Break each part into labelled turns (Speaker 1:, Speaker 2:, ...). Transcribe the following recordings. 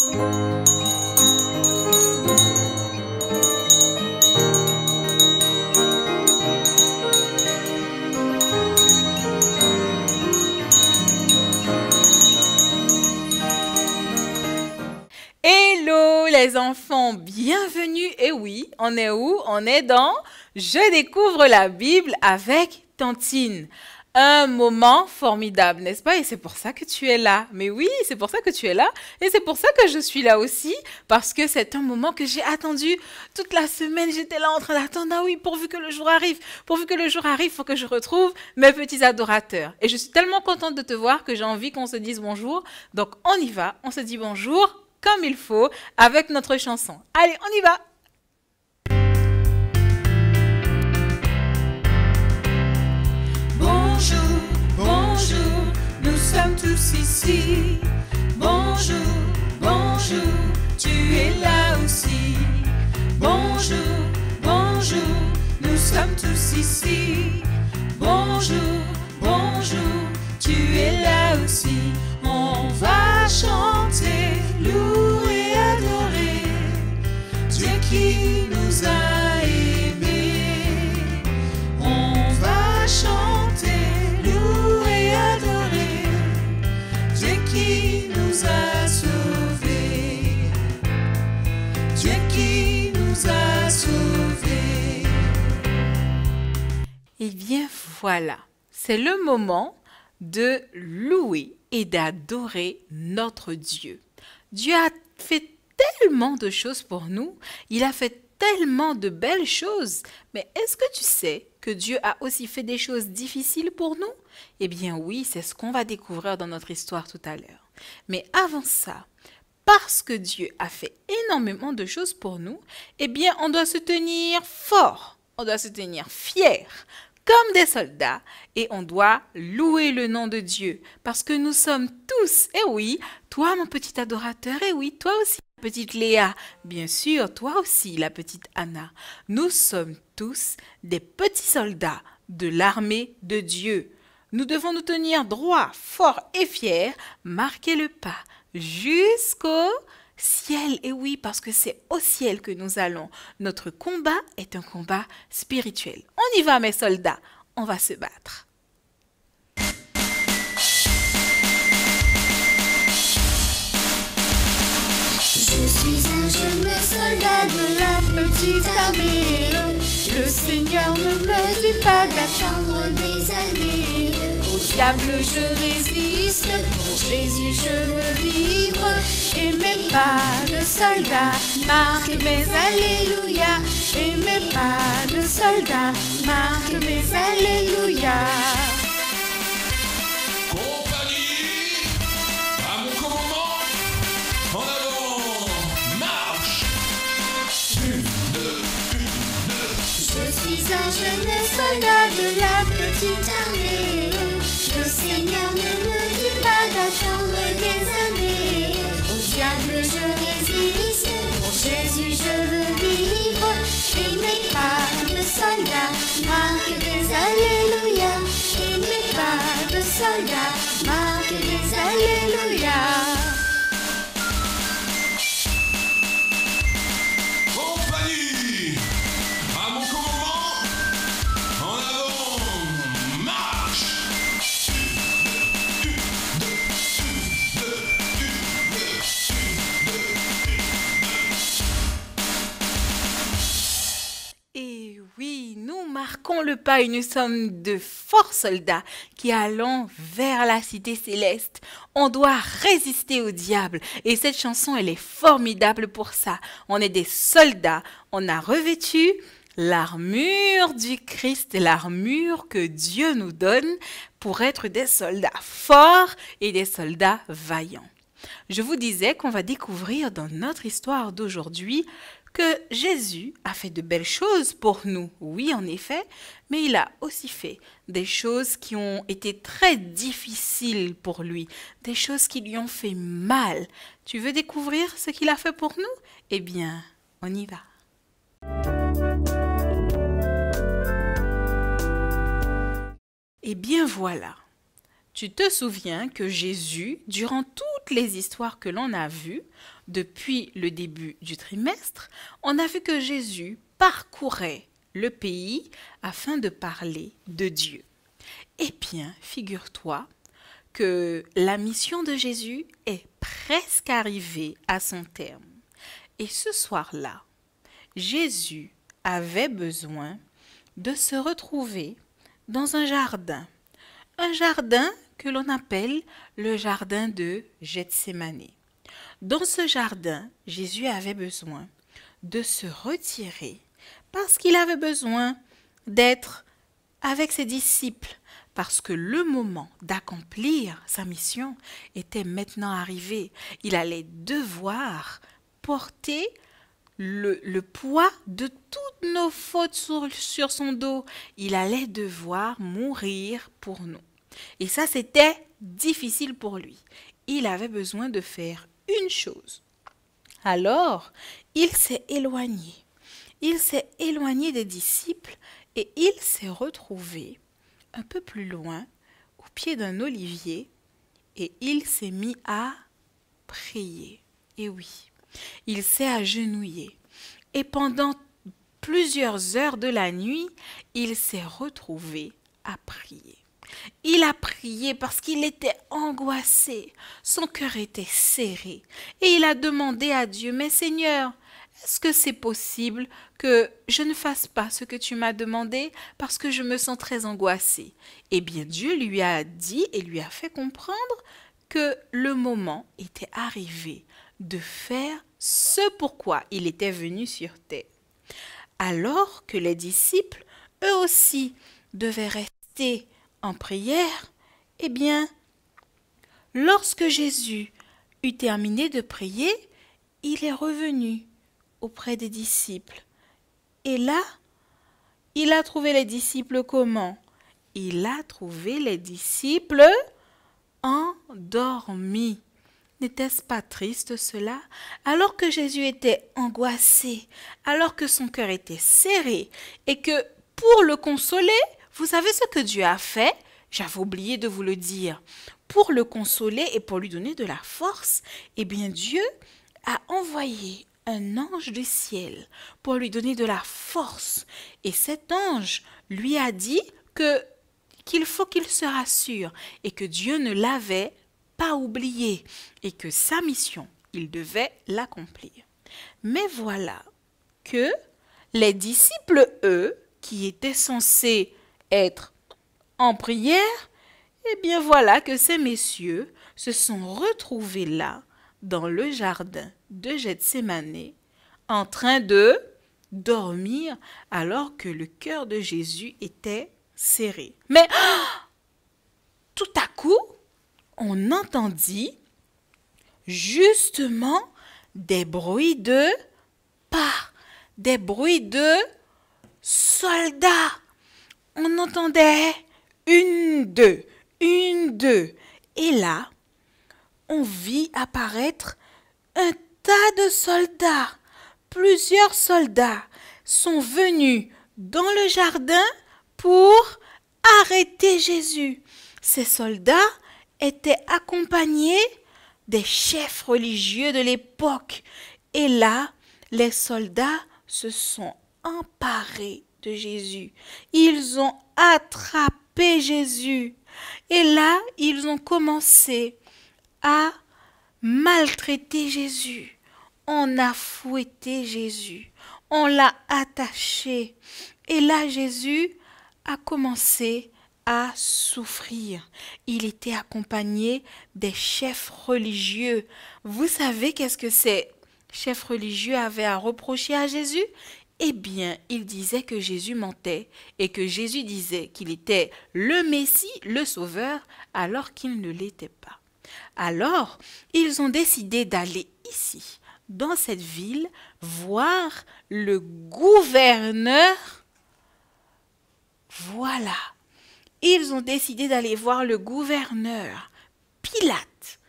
Speaker 1: Hello les enfants, bienvenue. Et oui, on est où? On est dans Je découvre la Bible avec Tantine. Un moment formidable, n'est-ce pas? Et c'est pour ça que tu es là. Mais oui, c'est pour ça que tu es là. Et c'est pour ça que je suis là aussi. Parce que c'est un moment que j'ai attendu toute la semaine. J'étais là en train d'attendre. Ah oui, pourvu que le jour arrive. Pourvu que le jour arrive, il faut que je retrouve mes petits adorateurs. Et je suis tellement contente de te voir que j'ai envie qu'on se dise bonjour. Donc on y va, on se dit bonjour comme il faut avec notre chanson. Allez, on y va!
Speaker 2: Bonjour, bonjour, nous sommes tous ici. Bonjour, bonjour, tu es là aussi. Bonjour, bonjour, nous sommes tous ici. Bonjour, bonjour, tu es là aussi. On va chanter, louer, adorer Dieu qui nous a aimés. On va chanter, louer, adorer Dieu qui nous a sauvés. Dieu qui nous a sauvés.
Speaker 1: Eh bien voilà, c'est le moment de louer et d'adorer notre Dieu. Dieu a fait tellement de choses pour nous, il a fait tellement de belles choses, mais est-ce que tu sais que Dieu a aussi fait des choses difficiles pour nous? Eh bien oui, c'est ce qu'on va découvrir dans notre histoire tout à l'heure. Mais avant ça, parce que Dieu a fait énormément de choses pour nous, eh bien on doit se tenir fort, on doit se tenir fier, comme des soldats, et on doit louer le nom de Dieu, parce que nous sommes tous, et oui, toi mon petit adorateur, et oui, toi aussi la petite Léa, bien sûr, toi aussi la petite Anna, nous sommes tous des petits soldats de l'armée de Dieu. Nous devons nous tenir droits, forts et fiers, marquer le pas jusqu'au ciel. Et oui, parce que c'est au ciel que nous allons. Notre combat est un combat spirituel. On y va, mes soldats. On va se battre.
Speaker 2: Je suis un jeune soldat de la petite armée. Le Seigneur ne me dit pas d'attendre des années. Au diable je résiste, pour Jésus je veux vivre. Et mes pas de soldat marquent mes alléluia. Et mes pas de soldat marquent mes alléluia.
Speaker 3: Compagnie, à mon commandement, en avant, marche.
Speaker 2: Je suis un jeune soldat de la petite armée. Le Seigneur ne me dit pas d'attendre des années. Au diable je résiste, pour Jésus je veux vivre. Et mes pas de soldat marquent des alléluia. Et mes pas de soldat marquent des alléluia.
Speaker 3: Compagnie, à mon commandement, en avant, marche.
Speaker 1: Et oui, nous marquons le pas et nous sommes de forts soldats qui allons vers la cité céleste. On doit résister au diable et cette chanson, elle est formidable pour ça. On est des soldats, on a revêtu l'armure du Christ, l'armure que Dieu nous donne pour être des soldats forts et des soldats vaillants. Je vous disais qu'on va découvrir dans notre histoire d'aujourd'hui que Jésus a fait de belles choses pour nous, oui en effet, mais il a aussi fait des choses qui ont été très difficiles pour lui, des choses qui lui ont fait mal. Tu veux découvrir ce qu'il a fait pour nous? Eh bien, on y va. Eh bien voilà, Tu te souviens que Jésus, durant toutes les histoires que l'on a vues, depuis le début du trimestre, on a vu que Jésus parcourait le pays afin de parler de Dieu. Eh bien, figure-toi que la mission de Jésus est presque arrivée à son terme. Et ce soir-là, Jésus avait besoin de se retrouver dans un jardin que l'on appelle le jardin de Gethsémani. Dans ce jardin, Jésus avait besoin de se retirer parce qu'il avait besoin d'être avec ses disciples, parce que le moment d'accomplir sa mission était maintenant arrivé. Il allait devoir porter le poids de toutes nos fautes sur son dos. Il allait devoir mourir pour nous. Et ça, c'était difficile pour lui. Il avait besoin de faire une chose. Alors, il s'est éloigné. Il s'est éloigné des disciples et il s'est retrouvé un peu plus loin, au pied d'un olivier, et il s'est mis à prier. Et oui, il s'est agenouillé. Et pendant plusieurs heures de la nuit, il s'est retrouvé à prier. Il a prié parce qu'il était angoissé, son cœur était serré. Et il a demandé à Dieu, « Mais Seigneur, est-ce que c'est possible que je ne fasse pas ce que tu m'as demandé parce que je me sens très angoissé ?» Eh bien, Dieu lui a dit et lui a fait comprendre que le moment était arrivé de faire ce pourquoi il était venu sur terre. Alors que les disciples, eux aussi, devaient rester en prière, eh bien, lorsque Jésus eut terminé de prier, il est revenu auprès des disciples. Et là, il a trouvé les disciples comment? Il a trouvé les disciples endormis. N'était-ce pas triste cela? Alors que Jésus était angoissé, alors que son cœur était serré, et que pour le consoler, vous savez ce que Dieu a fait? J'avais oublié de vous le dire. Pour le consoler et pour lui donner de la force, eh bien Dieu a envoyé un ange du ciel pour lui donner de la force. Et cet ange lui a dit qu'il faut qu'il se rassure et que Dieu ne l'avait pas oublié et que sa mission, il devait l'accomplir. Mais voilà que les disciples, eux, qui étaient censés être en prière, eh bien voilà que ces messieurs se sont retrouvés là, dans le jardin de Gethsémani, en train de dormir alors que le cœur de Jésus était serré. Mais tout à coup, on entendit justement des bruits de pas, des bruits de soldats. On entendait une, deux. Et là, on vit apparaître un tas de soldats. Plusieurs soldats sont venus dans le jardin pour arrêter Jésus. Ces soldats étaient accompagnés des chefs religieux de l'époque. Et là, les soldats se sont emparés de Jésus. Ils ont attrapé Jésus. Et là, ils ont commencé à maltraiter Jésus. On a fouetté Jésus. On l'a attaché. Et là, Jésus a commencé à souffrir. Il était accompagné des chefs religieux. Vous savez qu'est-ce que ces chefs religieux avaient à reprocher à Jésus? Eh bien, ils disaient que Jésus mentait et que Jésus disait qu'il était le Messie, le Sauveur, alors qu'il ne l'était pas. Alors, ils ont décidé d'aller ici, dans cette ville, voir le gouverneur. Voilà. Ils ont décidé d'aller voir le gouverneur Pilate.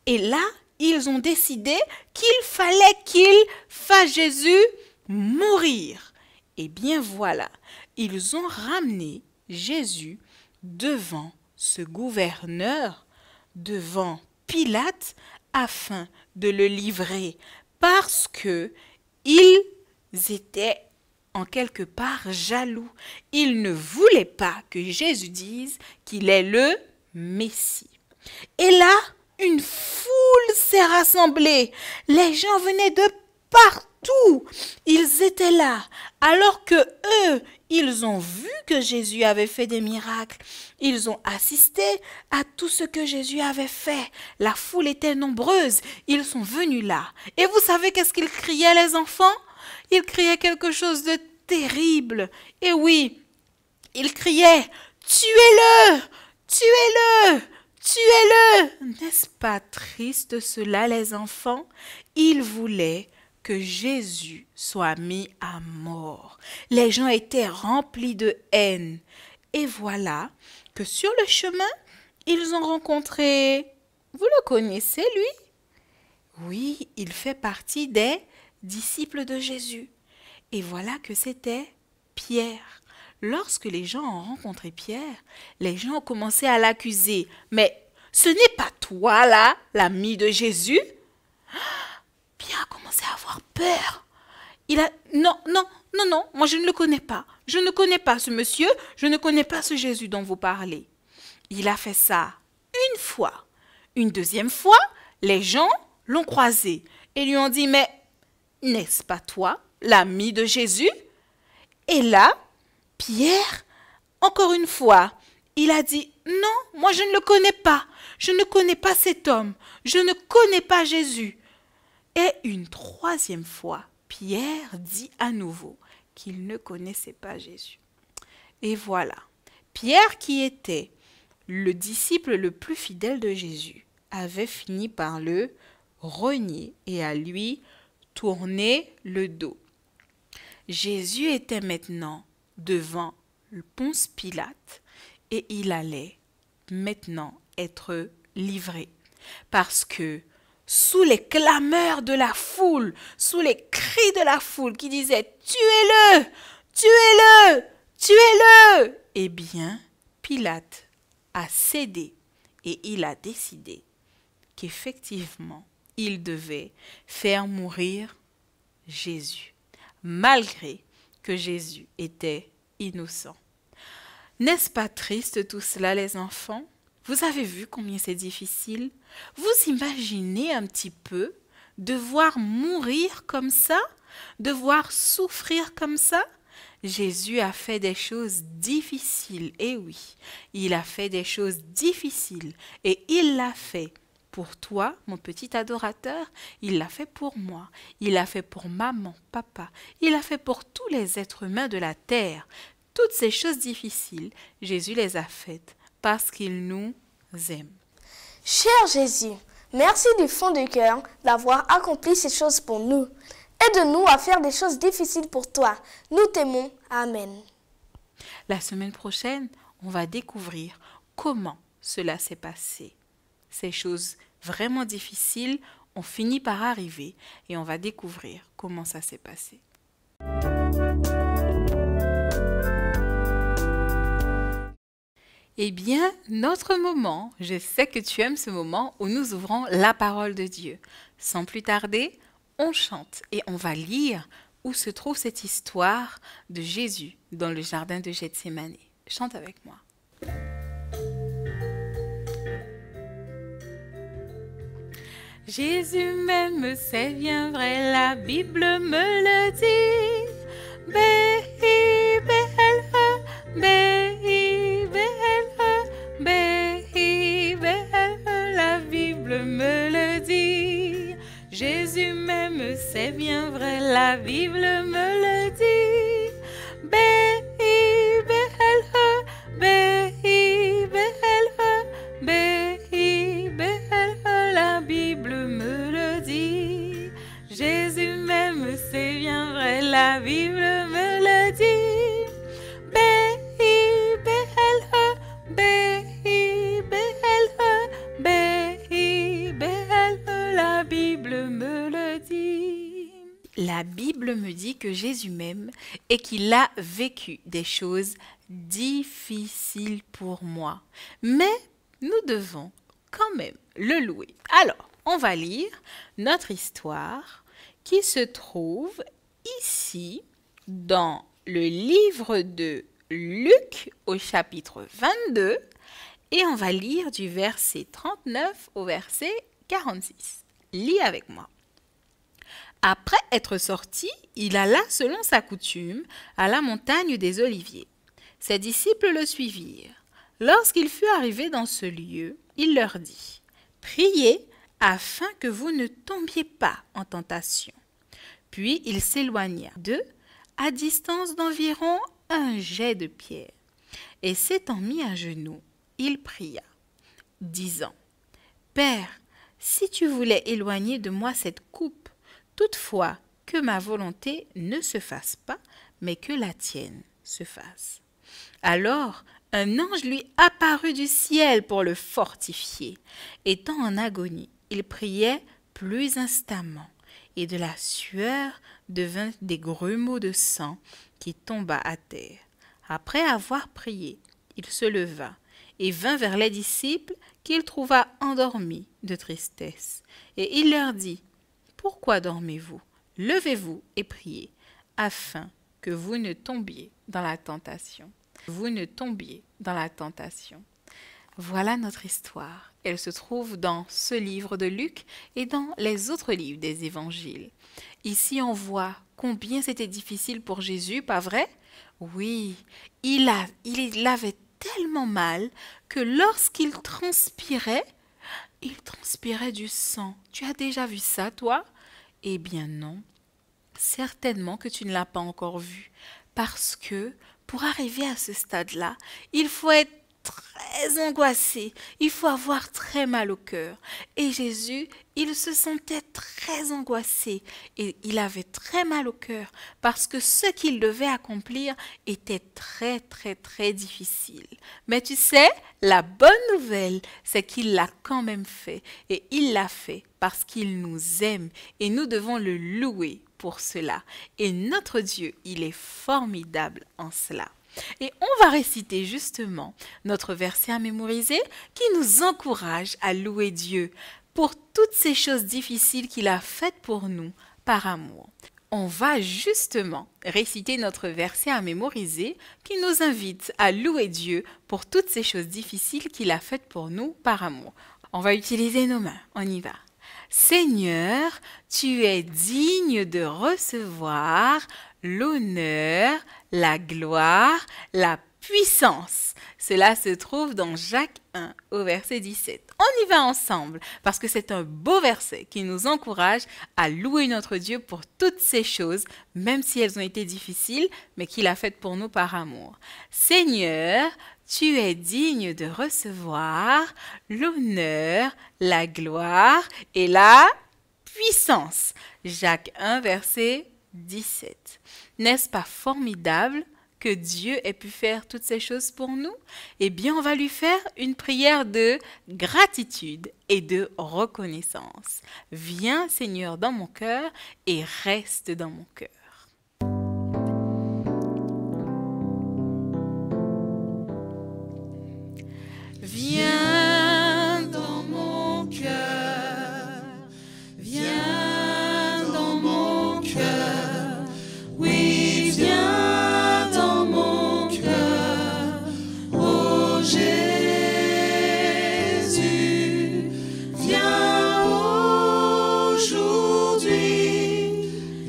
Speaker 1: Et là, ils ont décidé qu'il fallait qu'il fasse Jésus mourir. Eh bien voilà, ils ont ramené Jésus devant ce gouverneur devant Pilate afin de le livrer parce que ils étaient en quelque part jaloux. Ils ne voulaient pas que Jésus dise qu'il est le Messie. Et là, une foule s'est rassemblée. Les gens venaient de partout. Ils étaient là, alors que eux, ils ont vu que Jésus avait fait des miracles. Ils ont assisté à tout ce que Jésus avait fait. La foule était nombreuse. Ils sont venus là. Et vous savez qu'est-ce qu'ils criaient, les enfants? Ils criaient quelque chose de terrible. Et oui, ils criaient « Tuez-le! Tuez-le! Tuez-le » N'est-ce pas triste cela, les enfants? Ils voulaient que Jésus soit mis à mort. Les gens étaient remplis de haine. Et voilà que sur le chemin, ils ont rencontré... Vous le connaissez, lui? Oui, il fait partie des disciples de Jésus. Et voilà que c'était Pierre. Lorsque les gens ont rencontré Pierre, les gens ont commencé à l'accuser. Mais ce n'est pas toi, là, l'ami de Jésus? Pierre a commencé à avoir peur. Il a... Non, moi je ne le connais pas. Je ne connais pas ce monsieur, je ne connais pas ce Jésus dont vous parlez. Il a fait ça une fois. Une deuxième fois, les gens l'ont croisé et lui ont dit, mais n'est-ce pas toi, l'ami de Jésus? Et là, Pierre, encore une fois, il a dit, non, moi je ne le connais pas. Je ne connais pas cet homme. Je ne connais pas Jésus. Et une troisième fois, Pierre dit à nouveau qu'il ne connaissait pas Jésus. Et voilà, Pierre qui était le disciple le plus fidèle de Jésus avait fini par le renier et à lui tourner le dos. Jésus était maintenant devant le Ponce Pilate et il allait maintenant être livré parce que sous les clameurs de la foule, sous les cris de la foule qui disaient « Tuez-le! Tuez-le! Tuez-le » eh bien, Pilate a cédé et il a décidé qu'effectivement, il devait faire mourir Jésus, malgré que Jésus était innocent. N'est-ce pas triste tout cela, les enfants? Vous avez vu combien c'est difficile? Vous imaginez un petit peu de voir mourir comme ça, de voir souffrir comme ça? Jésus a fait des choses difficiles, et oui, il a fait des choses difficiles, et il l'a fait pour toi, mon petit adorateur, il l'a fait pour moi, il l'a fait pour maman, papa, il l'a fait pour tous les êtres humains de la terre. Toutes ces choses difficiles, Jésus les a faites parce qu'il nous aime.
Speaker 4: Cher Jésus, merci du fond du cœur d'avoir accompli ces choses pour nous. Aide-nous à faire des choses difficiles pour toi. Nous t'aimons. Amen.
Speaker 1: La semaine prochaine, on va découvrir comment cela s'est passé. Ces choses vraiment difficiles ont fini par arriver et on va découvrir comment ça s'est passé. Eh bien, notre moment, je sais que tu aimes ce moment où nous ouvrons la parole de Dieu. Sans plus tarder, on chante et on va lire où se trouve cette histoire de Jésus dans le jardin de Gethsémane. Chante avec moi. Jésus m'aime, c'est bien vrai, la Bible me le dit. La Bible me le dit. Jésus m'aime, c'est bien vrai, la Bible me le dit. La Bible me le dit. Jésus m'aime, c'est bien vrai, la Bible me le dit. La Bible me le dit. La Bible me dit que Jésus m'aime et qu'il a vécu des choses difficiles pour moi. Mais nous devons quand même le louer. Alors, on va lire notre histoire qui se trouve ici dans le livre de Luc au chapitre 22 et on va lire du verset 39 au verset 46. Lis avec moi. Après être sorti, il alla selon sa coutume à la montagne des Oliviers. Ses disciples le suivirent. Lorsqu'il fut arrivé dans ce lieu, il leur dit « Priez afin que vous ne tombiez pas en tentation. » Puis il s'éloigna d'eux à distance d'environ un jet de pierre. Et s'étant mis à genoux, il pria, disant « Père, si tu voulais éloigner de moi cette coupe, toutefois que ma volonté ne se fasse pas, mais que la tienne se fasse. » Alors un ange lui apparut du ciel pour le fortifier. Étant en agonie, il priait plus instamment, et de la sueur devint des grumeaux de sang qui tomba à terre. Après avoir prié, il se leva et vint vers les disciples qu'il trouva endormis de tristesse. Et il leur dit « Pourquoi dormez-vous? Levez-vous et priez, afin que vous ne tombiez dans la tentation. » Vous ne tombiez dans la tentation. Voilà notre histoire. Elle se trouve dans ce livre de Luc et dans les autres livres des évangiles. Ici, on voit combien c'était difficile pour Jésus, pas vrai? Oui, il avait tellement mal que lorsqu'il transpirait du sang. Tu as déjà vu ça, toi? Eh bien non, certainement que tu ne l'as pas encore vu, parce que pour arriver à ce stade-là, il faut être très angoissé, il faut avoir très mal au cœur. Et Jésus, il se sentait très angoissé et il avait très mal au cœur parce que ce qu'il devait accomplir était très très très difficile. Mais tu sais, la bonne nouvelle, c'est qu'il l'a quand même fait et il l'a fait parce qu'il nous aime et nous devons le louer pour cela. Et notre Dieu, il est formidable en cela. Et on va réciter justement notre verset à mémoriser qui nous encourage à louer Dieu pour toutes ces choses difficiles qu'il a faites pour nous par amour. On va justement réciter notre verset à mémoriser qui nous invite à louer Dieu pour toutes ces choses difficiles qu'il a faites pour nous par amour. On va utiliser nos mains, on y va. Seigneur, tu es digne de recevoir l'honneur, la gloire, la puissance. Cela se trouve dans Jacques 1 au verset 17. On y va ensemble parce que c'est un beau verset qui nous encourage à louer notre Dieu pour toutes ces choses, même si elles ont été difficiles, mais qu'il a faites pour nous par amour. Seigneur, tu es digne de recevoir l'honneur, la gloire et la puissance. Jacques 1, verset 17. N'est-ce pas formidable que Dieu ait pu faire toutes ces choses pour nous? Eh bien, on va lui faire une prière de gratitude et de reconnaissance. Viens, Seigneur, dans mon cœur et reste dans mon cœur. Viens dans mon cœur, viens dans mon cœur, oui, viens dans mon cœur, ô Jésus, viens aujourd'hui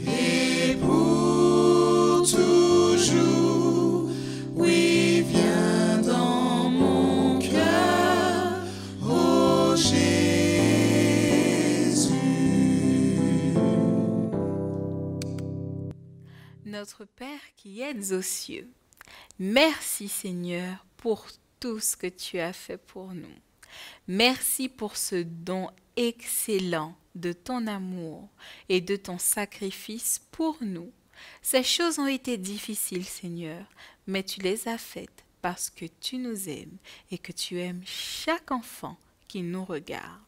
Speaker 1: et pour toujours, oui, viens dans mon cœur, ô Jésus. Notre Père qui êtes aux cieux, merci Seigneur pour tout ce que tu as fait pour nous. Merci pour ce don excellent de ton amour et de ton sacrifice pour nous. Ces choses ont été difficiles, Seigneur, mais tu les as faites parce que tu nous aimes et que tu aimes chaque enfant qui nous regarde.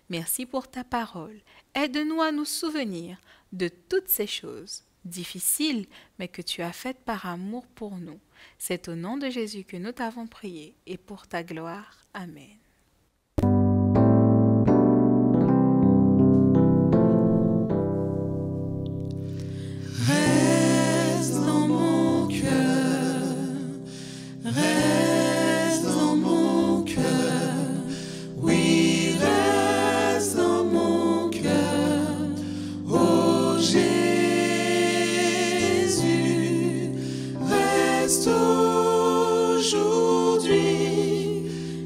Speaker 1: Merci pour ta parole. Aide-nous à nous souvenir de toutes ces choses difficiles, mais que tu as faites par amour pour nous. C'est au nom de Jésus que nous t'avons prié et pour ta gloire. Amen.
Speaker 5: Reste dans mon cœur, reste dans mon cœur, oui, reste dans mon cœur, oh Jésus, reste aujourd'hui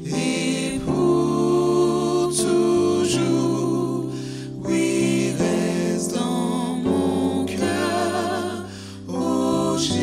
Speaker 5: et pour toujours, oui, reste dans mon cœur, oh Jésus.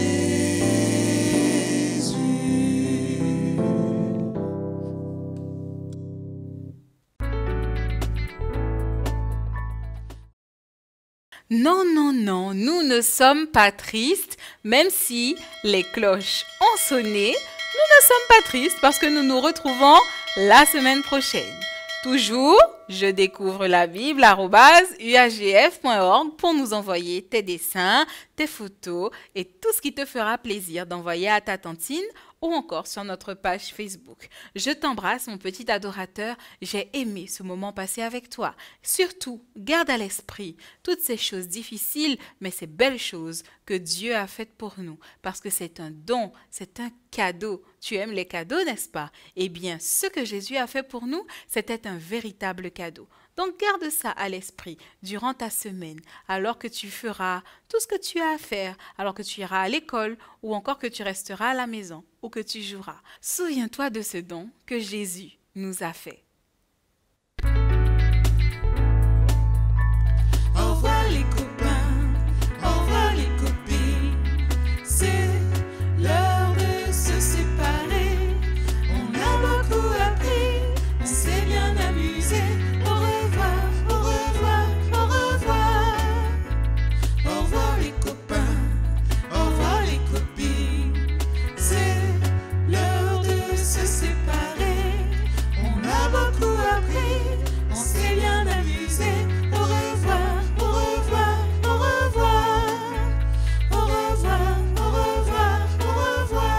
Speaker 1: Non, non, non, nous ne sommes pas tristes, même si les cloches ont sonné. Nous ne sommes pas tristes parce que nous nous retrouvons la semaine prochaine. Toujours, je découvre la Bible @uagf.org pour nous envoyer tes dessins, tes photos et tout ce qui te fera plaisir d'envoyer à ta tantine ou encore sur notre page Facebook. Je t'embrasse, mon petit adorateur. J'ai aimé ce moment passé avec toi. Surtout, garde à l'esprit toutes ces choses difficiles, mais ces belles choses que Dieu a faites pour nous. Parce que c'est un don, c'est un cadeau. Tu aimes les cadeaux, n'est-ce pas? Eh bien, ce que Jésus a fait pour nous, c'était un véritable cadeau. Donc garde ça à l'esprit durant ta semaine, alors que tu feras tout ce que tu as à faire, alors que tu iras à l'école ou encore que tu resteras à la maison ou que tu joueras. Souviens-toi de ce don que Jésus nous a fait.
Speaker 5: Au revoir les copains, au revoir les copines, c'est l'heure de se séparer. On a beaucoup appris, on s'est bien amusé. Au revoir, au revoir, au revoir. Au revoir les copains, au revoir les copines, c'est l'heure de se séparer. On a beaucoup appris, on s'est bien amusé. Au revoir, au revoir, au revoir. Au revoir, au revoir, au revoir.